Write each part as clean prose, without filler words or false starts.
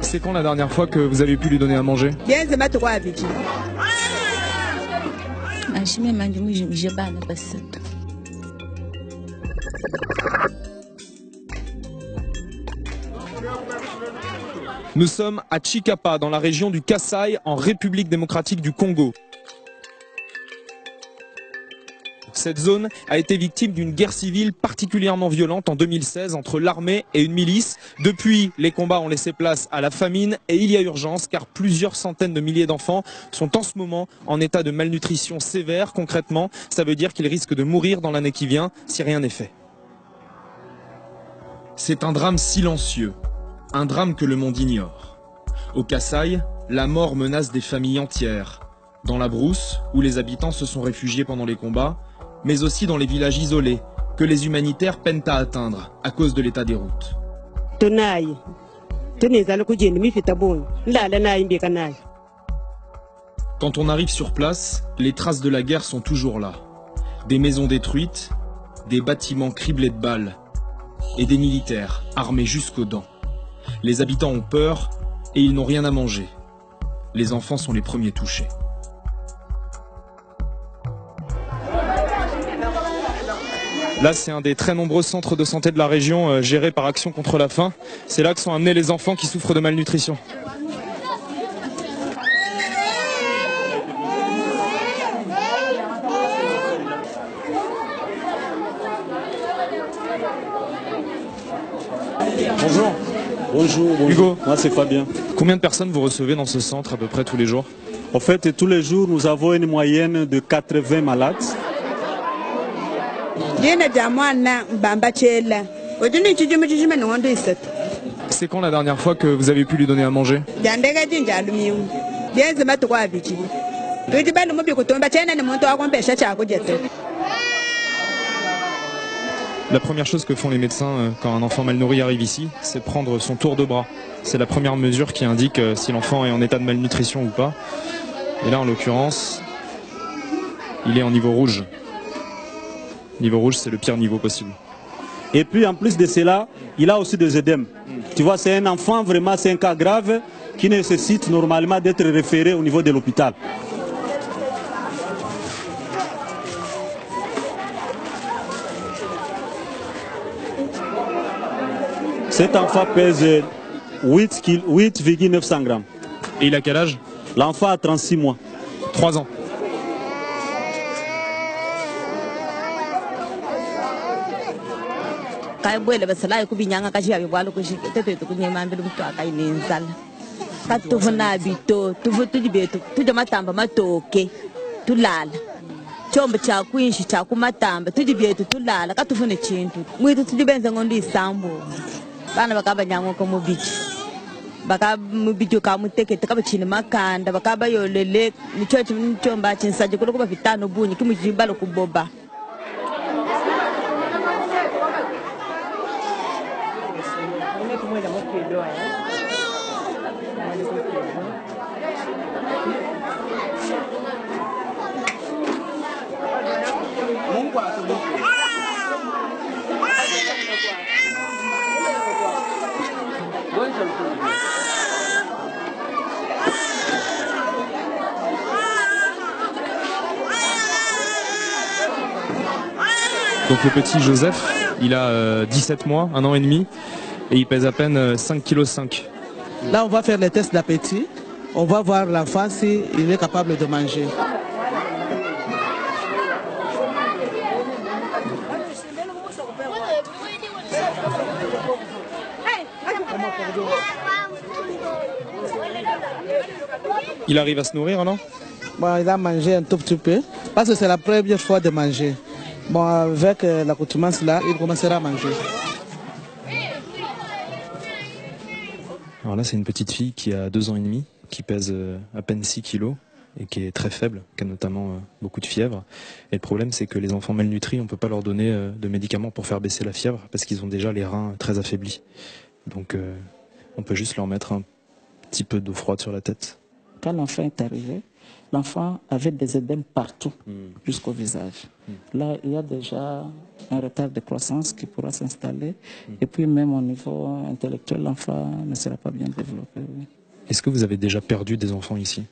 C'est quand la dernière fois que vous avez pu lui donner à manger? Nous sommes à Chikapa, dans la région du Kasaï, en République démocratique du Congo. Cette zone a été victime d'une guerre civile particulièrement violente en 2016 entre l'armée et une milice. Depuis, les combats ont laissé place à la famine et il y a urgence car plusieurs centaines de milliers d'enfants sont en ce moment en état de malnutrition sévère. Concrètement, ça veut dire qu'ils risquent de mourir dans l'année qui vient si rien n'est fait. C'est un drame silencieux, un drame que le monde ignore. Au Kasaï, la mort menace des familles entières. Dans la brousse, où les habitants se sont réfugiés pendant les combats, mais aussi dans les villages isolés que les humanitaires peinent à atteindre à cause de l'état des routes. Quand on arrive sur place, les traces de la guerre sont toujours là. Des maisons détruites, des bâtiments criblés de balles et des militaires armés jusqu'aux dents. Les habitants ont peur et ils n'ont rien à manger. Les enfants sont les premiers touchés. Là, c'est un des très nombreux centres de santé de la région gérés par Action contre la faim. C'est là que sont amenés les enfants qui souffrent de malnutrition. Bonjour. Bonjour. Hugo. Moi, c'est Fabien. Combien de personnes vous recevez dans ce centre à peu près tous les jours? En fait, tous les jours, nous avons une moyenne de 80 malades. C'est quand la dernière fois que vous avez pu lui donner à manger? La première chose que font les médecins quand un enfant mal nourri arrive ici, c'est prendre son tour de bras. C'est la première mesure qui indique si l'enfant est en état de malnutrition ou pas. Et là, en l'occurrence, il est en niveau rouge. Niveau rouge, c'est le pire niveau possible. Et puis, en plus de cela, il a aussi des œdèmes. Tu vois, c'est un enfant, vraiment, c'est un cas grave qui nécessite normalement d'être référé au niveau de l'hôpital. Cet enfant pèse 8,900 grammes. Et il a quel âge? L'enfant a 36 mois. 3 ans. chombo chakuinshi chakumatamba tudibyetu tulala katufune chintu mwitu tudibenze ngondo isambu bana bakaba nyango mubiki baka mubiki kamutekete kaba chini makanda bakaba yolele nichocho nichomba chinsaje kulo kuba vitano bunyi kimujibalo kuboba. Donc le petit Joseph, il a 17 mois, 1 an et demi, et il pèse à peine 5,5 kg. Là, on va faire les tests d'appétit. On va voir l'enfant s'il est capable de manger. Il arrive à se nourrir, non? Bon, il a mangé un tout petit peu, parce que c'est la première fois de manger. Bon, avec l'accoutumance là, il commencera à manger. Alors là, c'est une petite fille qui a 2 ans et demi, qui pèse à peine 6 kilos et qui est très faible, qui a notamment beaucoup de fièvre. Et le problème, c'est que les enfants malnutris, on ne peut pas leur donner de médicaments pour faire baisser la fièvre parce qu'ils ont déjà les reins très affaiblis. Donc, on peut juste leur mettre un petit peu d'eau froide sur la tête. Quand l'enfant est arrivé, l'enfant avait des édèmes partout, jusqu'au visage. Là, il y a déjà un retard de croissance qui pourra s'installer. Et puis même au niveau intellectuel, l'enfant ne sera pas bien développé. Oui. Est-ce que vous avez déjà perdu des enfants ici?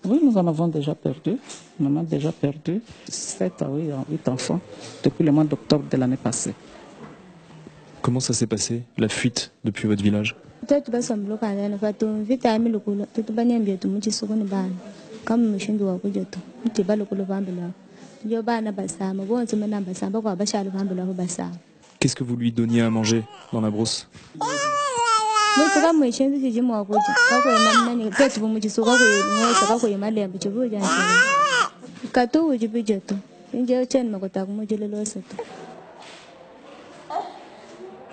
Oui, nous en avons déjà perdu. Nous en avons déjà perdu 7 à 8 enfants depuis le mois d'octobre de l'année passée. Comment ça s'est passé, la fuite depuis votre village? Qu'est-ce que vous lui donniez à manger dans la brousse?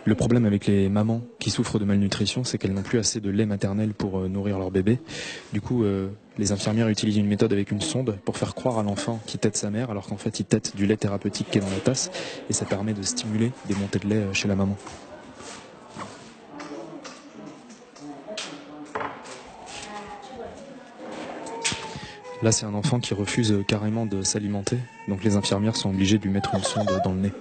Le problème avec les mamans qui souffrent de malnutrition, c'est qu'elles n'ont plus assez de lait maternel pour nourrir leur bébé. Du coup, les infirmières utilisent une méthode avec une sonde pour faire croire à l'enfant qu'il tète sa mère, alors qu'en fait il tète du lait thérapeutique qui est dans la tasse, et ça permet de stimuler des montées de lait chez la maman. Là, c'est un enfant qui refuse carrément de s'alimenter, donc les infirmières sont obligées de lui mettre une sonde dans le nez.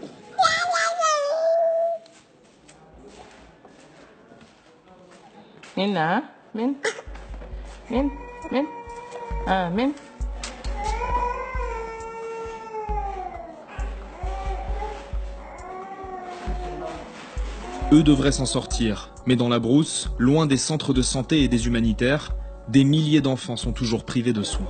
Mina, Min. Ah, Min. Eux devraient s'en sortir, mais dans la brousse, loin des centres de santé et des humanitaires, des milliers d'enfants sont toujours privés de soins.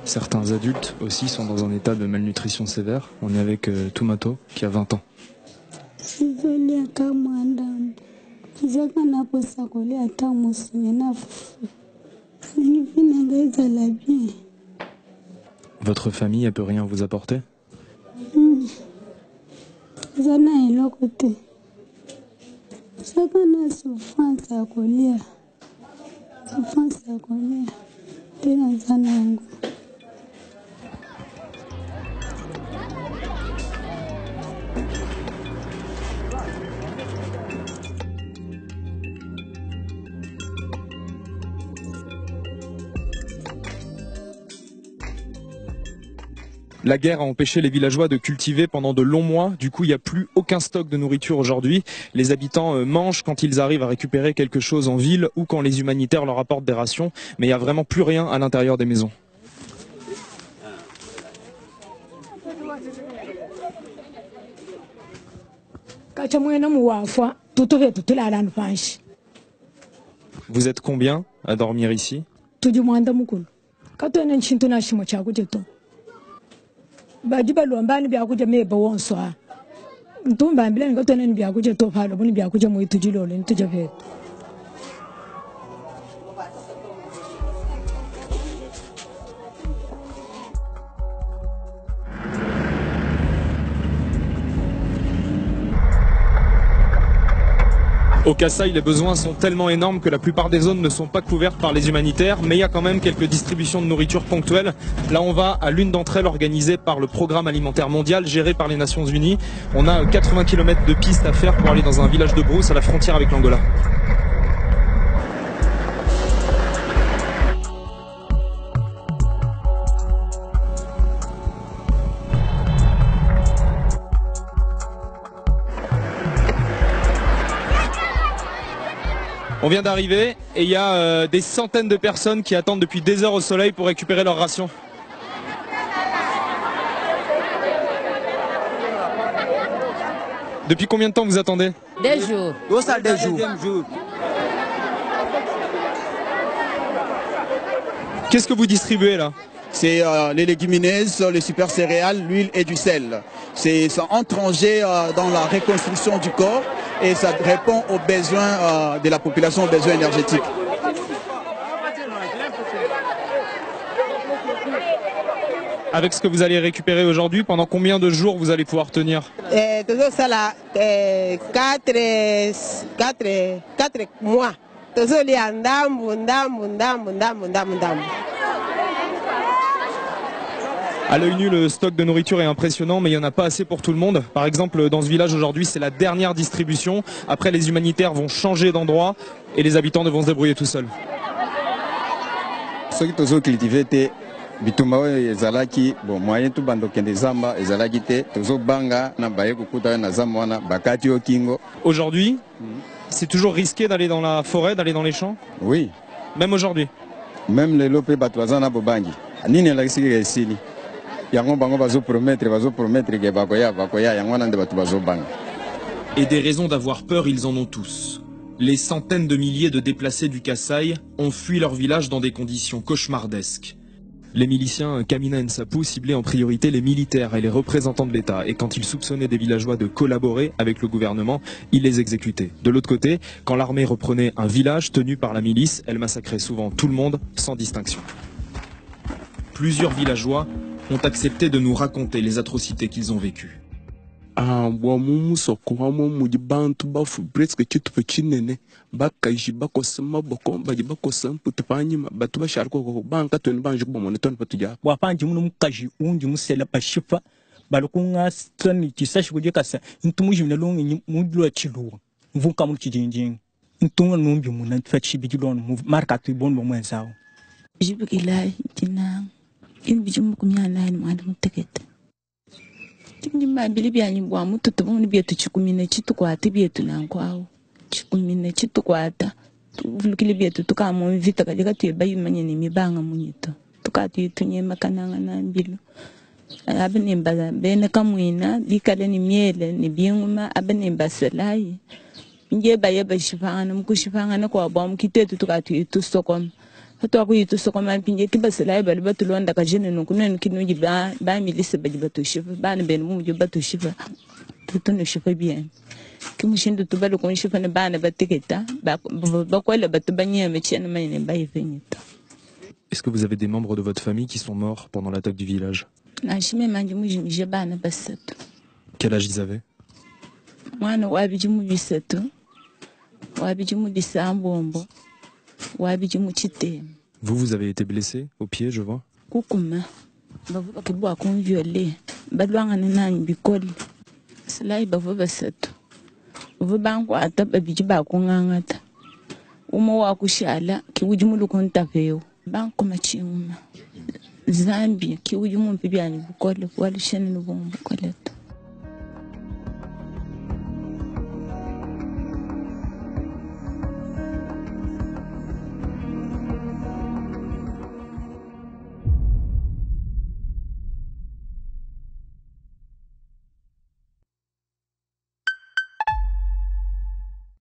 Certains adultes aussi sont dans un état de malnutrition sévère. On est avec Tumato qui a 20 ans. Votre famille, elle peut rien vous apporter? La guerre a empêché les villageois de cultiver pendant de longs mois. Du coup, il n'y a plus aucun stock de nourriture aujourd'hui. Les habitants mangent quand ils arrivent à récupérer quelque chose en ville ou quand les humanitaires leur apportent des rations. Mais il n'y a vraiment plus rien à l'intérieur des maisons. Vous êtes combien à dormir ici? Bajiba lombani bya kuja meba wonswa ntumba mbile ngotone bya kuja to phalo buni bya kuja mu itujilo le ntuje phe. Au Kasaï, les besoins sont tellement énormes que la plupart des zones ne sont pas couvertes par les humanitaires, mais il y a quand même quelques distributions de nourriture ponctuelles. Là, on va à l'une d'entre elles organisée par le Programme alimentaire mondial géré par les Nations Unies. On a 80 km de pistes à faire pour aller dans un village de brousse à la frontière avec l'Angola. On vient d'arriver et il y a des centaines de personnes qui attendent depuis des heures au soleil pour récupérer leurs rations. Depuis combien de temps vous attendez? Des jours. Des jours. Qu'est-ce que vous distribuez là? C'est les légumineuses, les super céréales, l'huile et du sel. C'est entrangé dans la reconstruction du corps et ça répond aux besoins de la population, aux besoins énergétiques. Avec ce que vous allez récupérer aujourd'hui, pendant combien de jours vous allez pouvoir tenir? 4 mois. À l'œil nu, le stock de nourriture est impressionnant, mais il n'y en a pas assez pour tout le monde. Par exemple, dans ce village aujourd'hui, c'est la dernière distribution. Après, les humanitaires vont changer d'endroit et les habitants devront se débrouiller tout seuls. Ceux qui ont cultivé bitumba ezalaki bon moyen tout bando kende zamba ezalaki te tozo banga na baye kukuta na zamba wana bakati okingo. Aujourd'hui, c'est toujours risqué d'aller dans la forêt, d'aller dans les champs? Oui. Même aujourd'hui? Même les lopé batwaza na bobangi. Nini la kisiki esili. Yango bango bazo promettre que bakoya yango na batu bazo banga. Et des raisons d'avoir peur, ils en ont tous. Les centaines de milliers de déplacés du Kasaï ont fui leur village dans des conditions cauchemardesques. Les miliciens Kamina Nsapu ciblaient en priorité les militaires et les représentants de l'État. Et quand ils soupçonnaient des villageois de collaborer avec le gouvernement, ils les exécutaient. De l'autre côté, quand l'armée reprenait un village tenu par la milice, elle massacrait souvent tout le monde, sans distinction. Plusieurs villageois ont accepté de nous raconter les atrocités qu'ils ont vécues. Timjima bili bya nyimbo amutu tubuni bya tuchikumine chitu kwata bya tunankwawo chikumine chitu kwata tuvulukile bya tuka mu vita kaje tuyeba yimanye ni mibanga munyito tukati tunye makananga na mbilo abenemba bene kamwina bikale ni miele ni byenguma abenemba selai nje baye bashifanga mukushifanga kwa bwa mukitetu tukati tusokom Hato aku itu sokoma pinje kiba selai bali batulonda ka jene no kunen kinuji ba milise baji batushifa ba ne ben mu batushifa tutono shifa bien kimushindu tubalo kon shifa ne ba ne batiketa ba kwela batubanye mechene mayene ba yefenyita. Est-ce que vous avez des membres de votre famille qui sont morts pendant l'attaque du village? Na shime manje mujimije ba ne basatu. Quel âge ils avaient? Mwana wabiji mu bisatu wabiji mu disambombo. Vous avez été blessé au pied, je vois. Kukuma bavuga kibwa kon violé badwanga nani bikoli selai bavu basatu bavu bangu ata babiji ba kungangata umo wa kushala kiwujumulu kontafeo banko machinguma Zambia kiwujumu mpibyani bikoli walishene no bombo koleta.